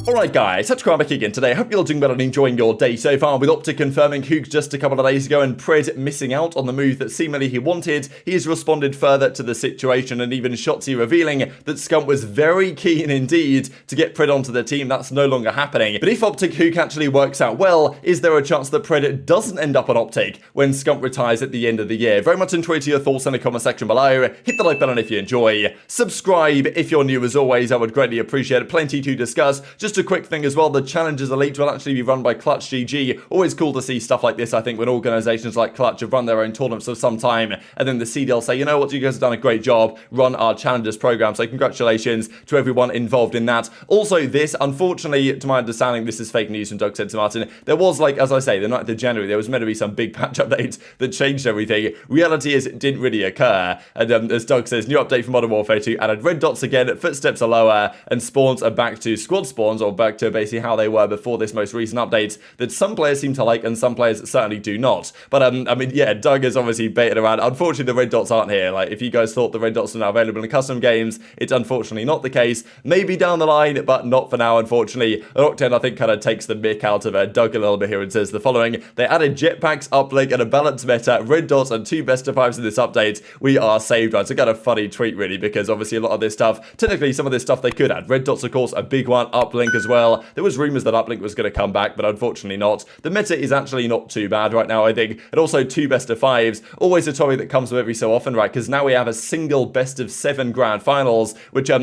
Alright guys, TacticalRab back again today. Hope you're all doing well and enjoying your day so far, with OpTic confirming Huke just a couple of days ago and Pred missing out on the move that seemingly he wanted. He has responded further to the situation, and even Shotzzy revealing that Scump was very keen indeed to get Pred onto the team. That's no longer happening. But if OpTic Huke actually works out well, is there a chance that Pred doesn't end up on OpTic when Scump retires at the end of the year? Very much enjoy your thoughts in the comment section below. Hit the like button if you enjoy. Subscribe if you're new as always. I would greatly appreciate it. Plenty to discuss. Just a quick thing as well, the Challengers Elite will actually be run by Clutch GG. Always cool to see stuff like this, I think, when organisations like Clutch have run their own tournaments for some time, and then the CDL say, you know what, you guys have done a great job, run our Challengers program, so congratulations to everyone involved in that. Also this, unfortunately, to my understanding, this is fake news from Doug said to Martin, there was, like, as I say, the 9th of January, there was meant to be some big patch update that changed everything. Reality is it didn't really occur, and as Doug says, new update for Modern Warfare 2, added red dots again, footsteps are lower, and spawns are back to squad spawns, or back to basically how they were before this most recent update that some players seem to like and some players certainly do not. But I mean, yeah, Doug has obviously baited around. Unfortunately, the red dots aren't here. Like, if you guys thought the red dots are now available in custom games, it's unfortunately not the case. Maybe down the line, but not for now, unfortunately. Octane, I think, kind of takes the mick out of Doug a little bit here and says the following: they added jetpacks, uplink, and a balanced meta, red dots, and 2 best of 5s in this update. We are saved, right? It's a kind of funny tweet, really, because obviously a lot of this stuff, technically some of this stuff they could add. Red dots, of course, a big one. Uplink as well. There was rumours that uplink was going to come back, but unfortunately not. The meta is actually not too bad right now, I think. And also 2 best of 5s. Always a topic that comes up every so often, right? Because now we have a single best of 7 grand finals, which I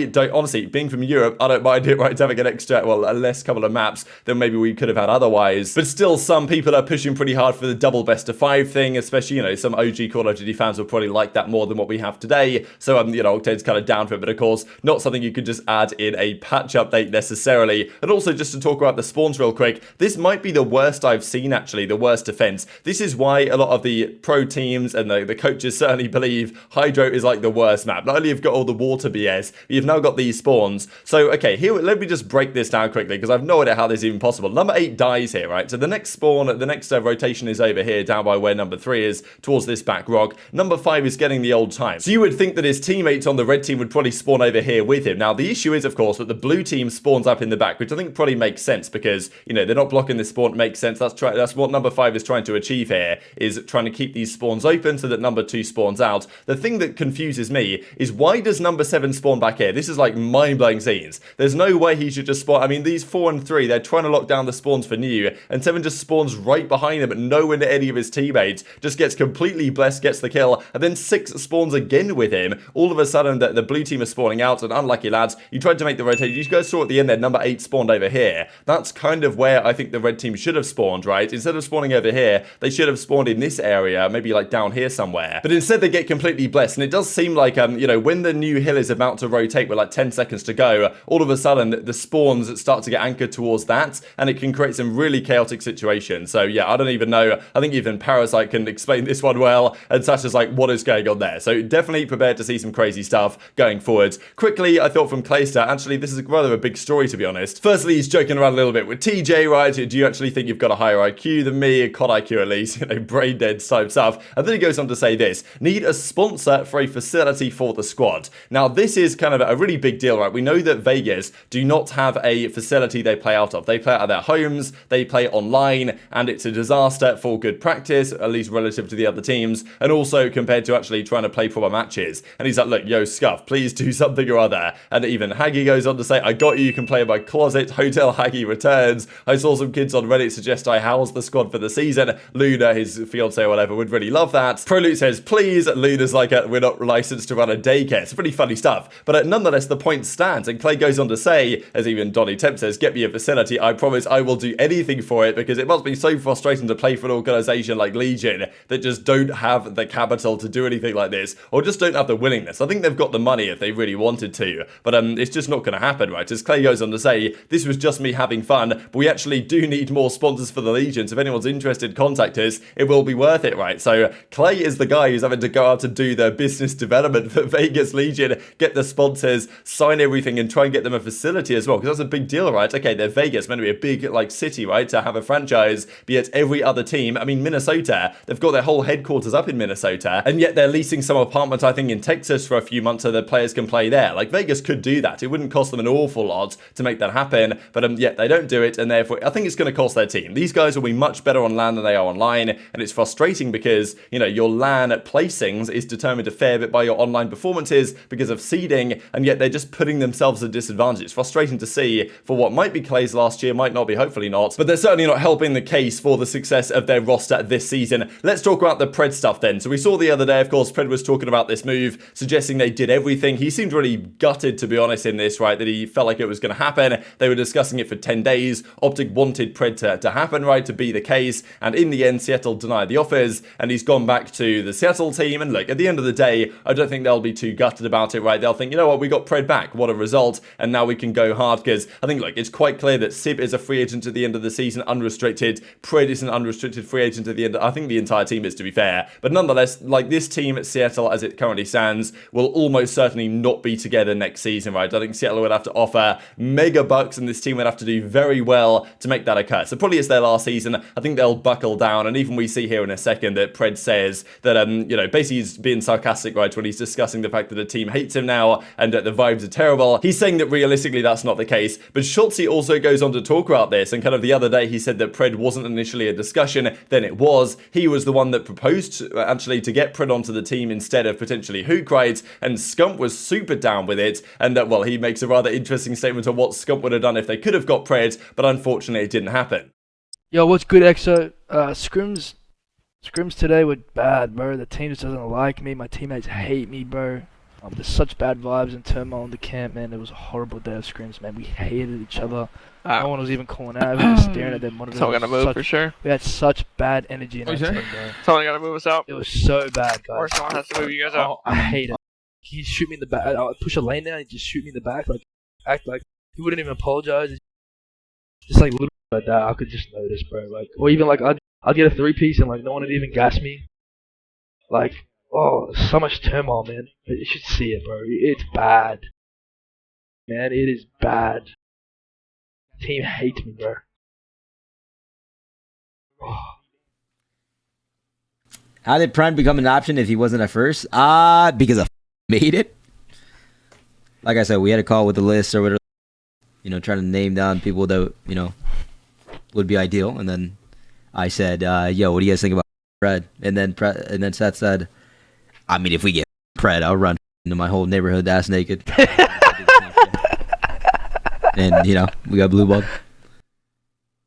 don't, honestly, being from Europe, I don't mind it, right? Having an extra, well, a less couple of maps than maybe we could have had otherwise. But still, some people are pushing pretty hard for the double best of 5 thing, especially, you know, some OG Call of Duty fans will probably like that more than what we have today. So, you know, Octane's kind of down for it, but of course, not something you could just add in a patch update necessarily. And also, just to talk about the spawns real quick, this might be the worst I've seen, actually, the worst defense. This is why a lot of the pro teams and the coaches certainly believe Hydro is like the worst map. Not only have you got all the water BS, but you've now got these spawns. So, okay, here, let me just break this down quickly, because I've no idea how this is even possible. Number 8 dies here, right? So the next spawn, the next rotation is over here, down by where number 3 is, towards this back rock. Number 5 is getting the old time. So you would think that his teammates on the red team would probably spawn over here with him. Now, the issue is, of course, that the blue team spawns up in the back, which I think probably makes sense, because, you know, they're not blocking this spawn. It makes sense. That's what number 5 is trying to achieve here, is trying to keep these spawns open so that number 2 spawns out. The thing that confuses me is, why does number 7 spawn back here? This is like mind-blowing scenes. There's no way he should just spawn. I mean, these 4 and 3, they're trying to lock down the spawns for new, and 7 just spawns right behind him, but nowhere near any of his teammates. Just gets completely blessed, gets the kill, and then 6 spawns again with him. All of a sudden, the blue team is spawning out, and unlucky lads, you tried to make the rotation. You guys saw at the end there, number 8 spawned over here. That's kind of where I think the red team should have spawned, right? Instead of spawning over here, they should have spawned in this area, maybe like down here somewhere. But instead, they get completely blessed, and it does seem like, you know, when the new hill is about to rotate with like 10 seconds to go, all of a sudden, the spawns start to get anchored towards that, and it can create some really chaotic situations. So yeah, I don't even know. I think even Parasite can explain this one well, and Sasha's like, what is going on there? So definitely prepared to see some crazy stuff going forwards. Quickly, I thought from Claystar, actually, this is rather a big story, to be honest. Firstly, he's joking around a little bit with TJ, right? Do you actually think you've got a higher IQ than me? COD IQ at least, you know, brain dead type stuff. And then he goes on to say this: need a sponsor for a facility for the squad. Now, this is kind of a really big deal, right? We know that Vegas do not have a facility they play out of. They play out of their homes, they play online, and it's a disaster for good practice, at least relative to the other teams, and also compared to actually trying to play proper matches. And he's like, look, yo, Scuff, please do something or other. And even Haggy goes on to say, I got you can play in my closet. Hotel Haggy returns. I saw some kids on Reddit suggest I house the squad for the season. Luna, his fiance or whatever, would really love that. Prolute says, please. Luna's like, we're not licensed to run a daycare. It's pretty funny stuff. But nonetheless, the point stands. And Clay goes on to say, as even Donny Temp says, get me a facility. I promise I will do anything for it, because it must be so frustrating to play for an organization like Legion that just don't have the capital to do anything like this, or just don't have the willingness. I think they've got the money if they really wanted to, but it's just not going to happen, right? As Clay goes on to say, this was just me having fun, but we actually do need more sponsors for the Legion. So if anyone's interested, contact us. It will be worth it, right? So Clay is the guy who's having to go out and do the business development for Vegas Legion, get the sponsors, sign everything, and try and get them a facility as well, because that's a big deal, right? Okay, they're Vegas, meant to be a big like city, right, to have a franchise, but yet every other team, I mean, Minnesota, they've got their whole headquarters up in Minnesota, and yet they're leasing some apartments, I think, in Texas for a few months so the players can play there. Like, Vegas could do that. It wouldn't cost them an awful lot, out to make that happen. But yeah, they don't do it, and therefore I think it's going to cost their team. These guys will be much better on LAN than they are online, and it's frustrating because, you know, your LAN placings is determined a fair bit by your online performances because of seeding, and yet they're just putting themselves at a disadvantage. It's frustrating to see for what might be Clay's last year, might not be, hopefully not, but they're certainly not helping the case for the success of their roster this season. Let's talk about the Pred stuff then. So we saw the other day, of course, Pred was talking about this move, suggesting they did everything. He seemed really gutted, to be honest, in this, right, that he felt like it was going to happen. They were discussing it for 10 days. OpTic wanted Pred to happen, right, to be the case, and in the end, Seattle denied the offers, and he's gone back to the Seattle team, and look, at the end of the day, I don't think they'll be too gutted about it, right? They'll think, you know what, we got Pred back, what a result, and now we can go hard, because I think, look, it's quite clear that Simp is a free agent at the end of the season, unrestricted. Pred is an unrestricted free agent at the end. I think the entire team is, to be fair, but nonetheless, like, this team at Seattle, as it currently stands, will almost certainly not be together next season, right? I think Seattle would have to offer mega bucks, and this team would have to do very well to make that occur. So probably it's their last season. I think they'll buckle down, and even we see here in a second that Pred says that, you know, basically he's being sarcastic, right, when he's discussing the fact that the team hates him now and that the vibes are terrible. He's saying that realistically that's not the case, but Shotzzy also goes on to talk about this, and kind of the other day he said that Pred wasn't initially a discussion, then it was. He was the one that proposed actually to get Pred onto the team instead of potentially Huke, right, and Scump was super down with it, and well, he makes a rather interesting statement on what Scump would have done if they could have got Pred, but unfortunately it didn't happen. Yo, what's good, EXO? Scrims today were bad, bro. The team just doesn't like me. My teammates hate me, bro. There's such bad vibes and turmoil in the camp, man. It was a horrible day of scrims, man. We hated each other. No one was even calling out. We were just staring at their monitors. Someone gotta move for sure. We had such bad energy in our team, bro. Someone gotta move us out. It was so bad, guys. Or someone has to move you guys out. I hate it. He'd shoot me in the back. I would push a lane down, he'd just shoot me in the back. Like, act like he wouldn't even apologize. Just like little like that, I could just notice, bro. Like, or even like I'd get a 3-piece and like no one would even gas me. Like, oh, so much turmoil, man. You should see it, bro. It's bad, man. It is bad. Team hates me, bro. Oh. How did Prime become an option if he wasn't at first? Because I made it. Like I said, we had a call with the list or whatever, you know, trying to name down people that, you know, would be ideal. And then I said, yo, what do you guys think about Pred? And then Seth said, I mean, if we get Pred, I'll run into my whole neighborhood ass naked. And, you know, we got blue ball.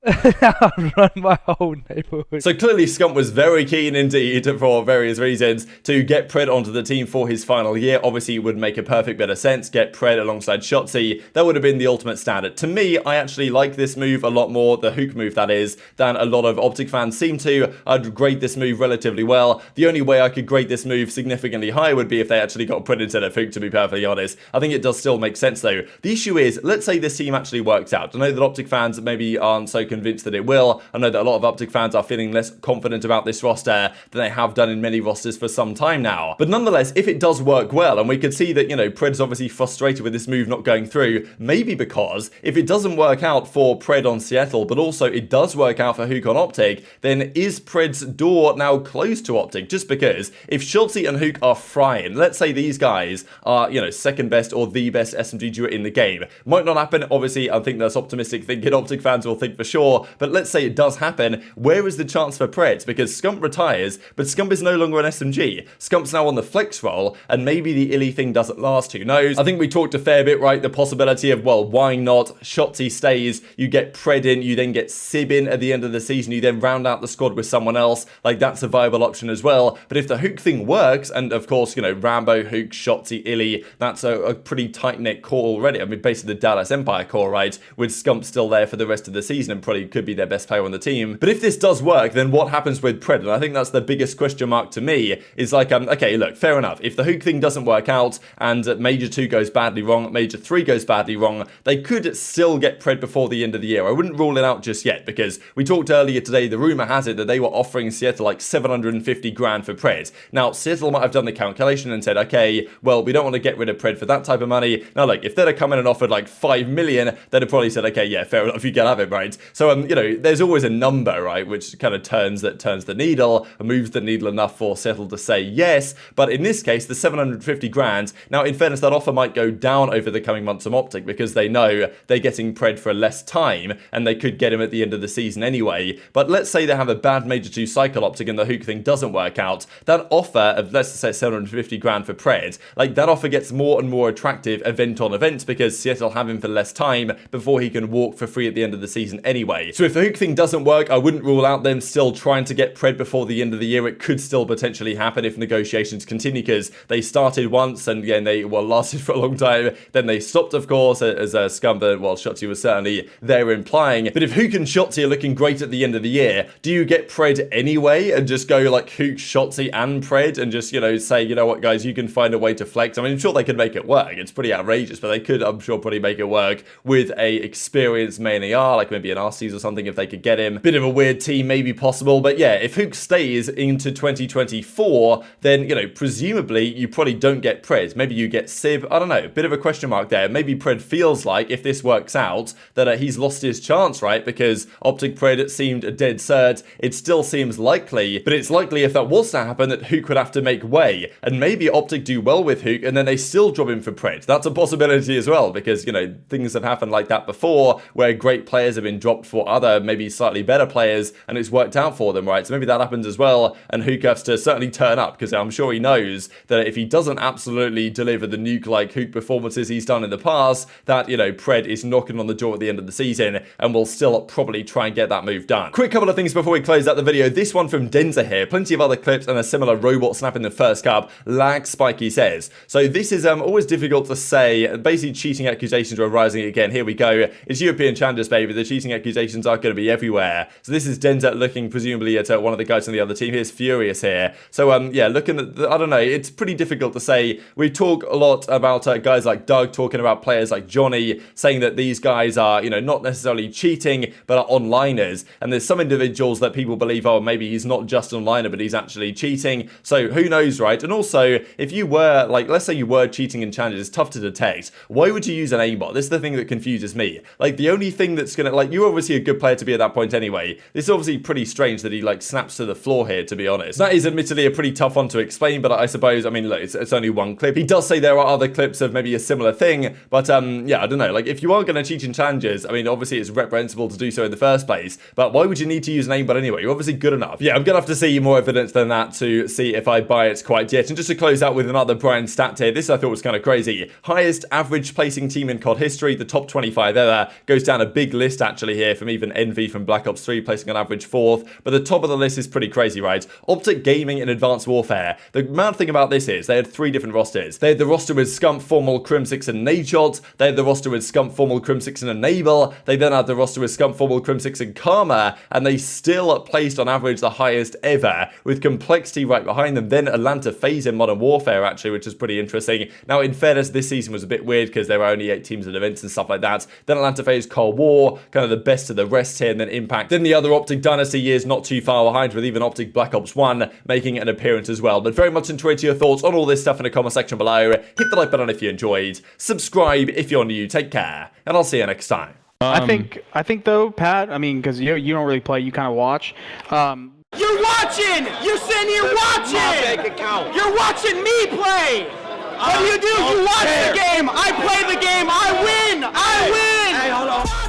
Run my whole neighborhood. So clearly Scump was very keen indeed, for various reasons, to get Pred onto the team for his final year. Obviously it would make a perfect bit of sense, get Pred alongside Shotzzy. That would have been the ultimate standard. To me, I actually like this move a lot more, the Huke move that is, than a lot of OpTic fans seem to. I'd grade this move relatively well. The only way I could grade this move significantly higher would be if they actually got Pred instead of Huke, to be perfectly honest. I think it does still make sense though. The issue is, let's say this team actually works out. I know that OpTic fans maybe aren't so convinced that it will. I know that a lot of OpTic fans are feeling less confident about this roster than they have done in many rosters for some time now. But nonetheless, if it does work well, and we could see that, you know, Pred's obviously frustrated with this move not going through, maybe because if it doesn't work out for Pred on Seattle, but also it does work out for Huke on OpTic, then is Pred's door now closed to OpTic? Just because if Shotzzy and Huke are frying, let's say these guys are, you know, second best or the best SMG duo in the game. Might not happen, obviously. I think that's optimistic thinking. OpTic fans will think for sure, but let's say it does happen. Where is the chance for Pred? Because Scump retires, but Scump is no longer an SMG. Scump's now on the flex role, and maybe the iLLeY thing doesn't last, who knows? I think we talked a fair bit, right? The possibility of, well, why not? Shotzzy stays, you get Pred in, you then get Sib in at the end of the season, you then round out the squad with someone else. Like, that's a viable option as well. But if the Huke thing works, and of course, you know, Rambo, Huke, Shotzzy, iLLeY, that's a pretty tight-knit core already. I mean, basically the Dallas Empire core, right? With Scump still there for the rest of the season and probably could be their best player on the team. But if this does work, then what happens with Pred? And I think that's the biggest question mark to me, is like, okay, look, fair enough. If the Huke thing doesn't work out and Major 2 goes badly wrong, Major 3 goes badly wrong, they could still get Pred before the end of the year. I wouldn't rule it out just yet, because we talked earlier today, the rumor has it that they were offering Seattle like 750 grand for Pred. Now, Seattle might have done the calculation and said, okay, well, we don't want to get rid of Pred for that type of money. Now, like, if they'd have come in and offered like 5 million, they'd have probably said, okay, yeah, fair enough, you can have it, right? So, you know, there's always a number, right, which kind of turns the needle and moves the needle enough for Settle to say yes. But in this case, the 750 grand, now in fairness, that offer might go down over the coming months from OpTic because they know they're getting Pred for less time and they could get him at the end of the season anyway. But let's say they have a bad Major 2 cycle OpTic and the Huke thing doesn't work out. That offer of, let's say, 750 grand for Pred, like that offer gets more and more attractive event on event because Seattle have him for less time before he can walk for free at the end of the season anyway. So if the Huke thing doesn't work, I wouldn't rule out them still trying to get Pred before the end of the year. It could still potentially happen if negotiations continue because they started once and again they lasted for a long time. Then they stopped, of course, as Scump, well, Shotzzy was certainly there implying. But if Huke and Shotzzy are looking great at the end of the year, do you get Pred anyway and just go like Huke, Shotzzy and Pred and just, you know, say, you know what, guys, you can find a way to flex. I mean, I'm sure they could make it work. It's pretty outrageous, but they could, I'm sure, probably make it work with a experienced main AR, like maybe an Arcitys or something if they could get him. Bit of a weird team, maybe possible. But yeah, if Huke stays into 2024, then, you know, presumably you probably don't get Pred. Maybe you get Sib. I don't know. Bit of a question mark there. Maybe Pred feels like, if this works out, that he's lost his chance, right? Because OpTic Pred seemed a dead cert. It still seems likely, but it's likely if that was to happen that Huke would have to make way. And maybe OpTic do well with Huke and then they still drop him for Pred. That's a possibility as well because, you know, things have happened like that before where great players have been dropped for other, maybe slightly better players and it's worked out for them, right? So maybe that happens as well and Huke has to certainly turn up because I'm sure he knows that if he doesn't absolutely deliver the nuke-like Huke performances he's done in the past, that, you know, Pred is knocking on the door at the end of the season and will still probably try and get that move done. Quick couple of things before we close out the video. This one from Drazah here. Plenty of other clips and a similar robot snap in the first cup. Lag spike, he says. So this is always difficult to say. Basically, cheating accusations are rising again. Here we go. It's European Challenges, baby. The cheating accusations are going to be everywhere. So this is Drazah looking presumably at one of the guys on the other team. Here's Furious here. So yeah, looking at I don't know. It's pretty difficult to say. We talk a lot about guys like Doug talking about players like Johnny, saying that these guys are, you know, not necessarily cheating, but are onliners. And there's some individuals that people believe, oh, maybe he's not just an onliner, but he's actually cheating. So who knows, right? And also, if you were, like, let's say you were cheating in challenges, it's tough to detect. Why would you use an aimbot? This is the thing that confuses me. Like, the only thing that's gonna, like, you're obviously a good player to be at that point anyway. This is obviously pretty strange that he, like, snaps to the floor here, to be honest. That is admittedly a pretty tough one to explain, but I suppose, I mean, look, it's only one clip. He does say there are other clips of maybe a similar thing, but, yeah, I don't know. Like, if you are gonna cheat in challenges, I mean, obviously it's reprehensible to do so in the first place, but why would you need to use an aimbot anyway? You're obviously good enough. Yeah, I'm gonna have to see more evidence than that to see if I buy it quite yet. And just to close out with another Brian stat here, this I thought was kind of crazy. Highest average placing team in COD history, the top 25 ever. Goes down a big list actually here from even Envy from Black Ops 3 placing on average 4th. But the top of the list is pretty crazy, right? OpTic Gaming and Advanced Warfare. The mad thing about this is they had 3 different rosters. They had the roster with Scump, Formal, Crim6 and Nadeshot. They had the roster with Scump, Formal, Crim6 and Enable. They then had the roster with Scump, Formal, Crim6 and Karma. And they still placed on average the highest ever with Complexity right behind them. Then Atlanta FaZe in Modern Warfare actually, which is pretty interesting. Now in fairness, this season was a bit weird because there were only 8 teams at events and stuff like that. Then Atlanta FaZe, Cold War, kind of the best of the rest here, and then Impact. Then the other OpTic Dynasty years not too far behind, with even OpTic Black Ops 1 making an appearance as well. But very much enjoyed your thoughts on all this stuff in the comment section below. Hit the like button if you enjoyed. Subscribe if you're new. Take care, and I'll see you next time. I think though, Pat, I mean, because you don't really play, you kind of watch. You're watching! You're sitting here watching! You're watching me play! What do? You watch the game! I play the game! I win! I win! Hey, hold on.